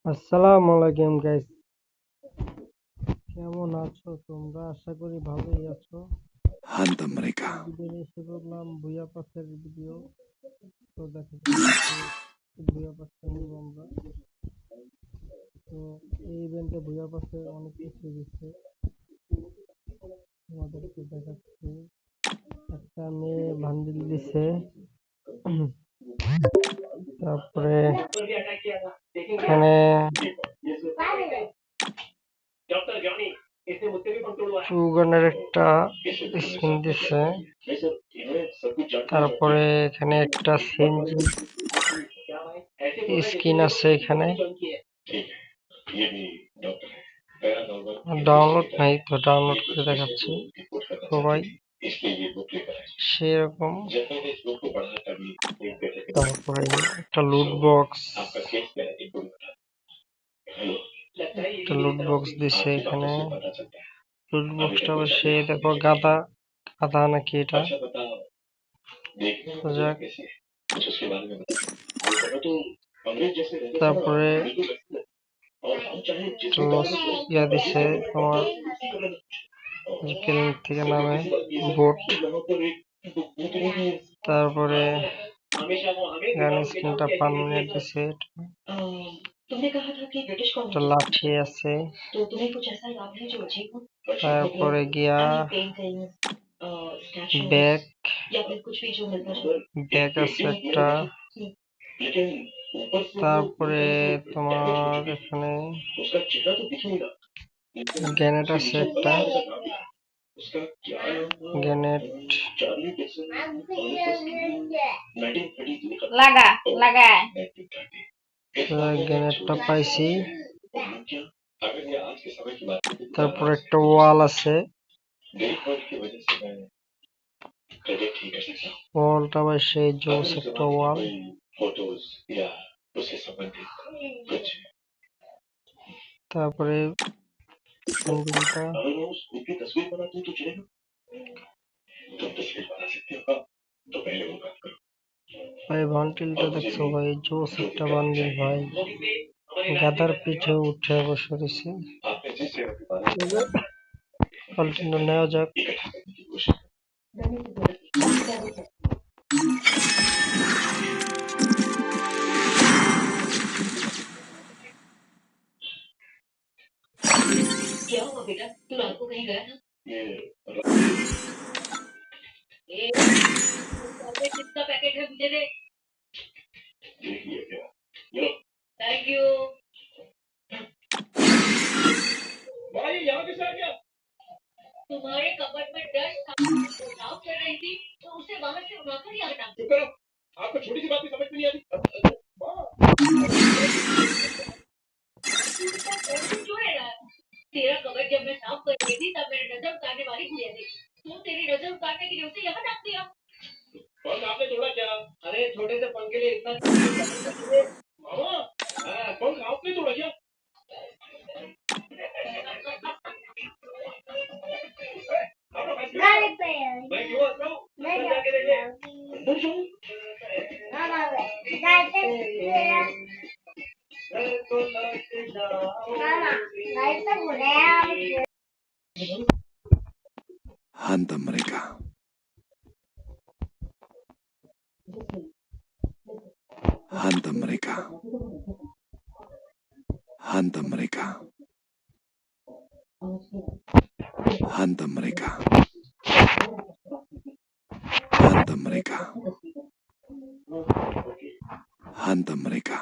আসসালামু আলাইকুম গাইস, কেমন আছো তোমরা? আশা করি ভালোই আছো। Hanta mereka. ভিডিও নিয়ে শুরু করলাম ভুইয়া পাসের ভিডিও। তো দেখা যাচ্ছে ভুইয়া পাস নিব আমরা। তো এই ইভেন্টে ভুইয়া পাসে অনেক কিছু দিচ্ছে, তোমাদেরকে দেখাচ্ছি। একটা মেয়ে বান্ডিল দিছে, তারপরে এখানে চুগানের একটা স্কিন দিছে, তারপরে এখানে একটা সিএনজি স্কিন আছে। এখানে ডাউনলোড নাই, তো ডাউনলোড করে দেখাচ্ছি সবাই সেরকম। তারপরে একটা লুট বক্স দিছে এখানে। লুট বক্সটা অবশ্যই দেখো গাদা গাদা নাকি এটা, যাক। তারপরে ইয়া দিছে তোমার থেকে নামে বোট। তারপরে গানের স্ক্রিনটা 5 মিনিট দিছে। একটা লাঠি আছে, তারপরে গিয়া ব্যাগ আছে একটা। তারপরে তোমার এখানে গ্যানেট আছে একটা, গ্যানেট গ্যানেটটা পাইছি। তারপর একটা ওয়াল আছে, ওয়ালটা আবার সেই জোস একটা ওয়াল। তারপরে ভাই বান্ডিলটা দেখছো ভাই, জোস একটা বান্ডিল ভাই। গাদার পিঠে উঠে বসে রয়েছে। কন্টিনিউ নেওয়া যাক। क्या हुआ बेटा, तू रात को कहीं गया था? कितना पैकेट है मुझे दे। Thank you. भाई यहाँ कैसे आ गया? तुम्हारे कपड़ में डस्ट साफ कर रही थी तो उसे बाहर से उठाकर ही हटा। चुप करो, आपको छोटी सी बात भी समझ में नहीं आती। क्यों रह रहा है? तेरा कपड़ जब मैं साफ कर रही थी तब मैंने नजर उतारने वाली भूल गई। तो तेरी नजर उतारने के लिए उसे यहाँ डाल दिया। पंख आपने तोड़ा क्या? अरे छोटे से पंख के लिए इतना मामा, पंख आपने तोड़ा क्या? मैं क्यों आता हूँ? अंदर जाके देखे। अंदर जाऊँ? Hanta mereka. Hanta mereka. Hanta mereka. Hanta mereka. Hanta mereka. Hanta mereka.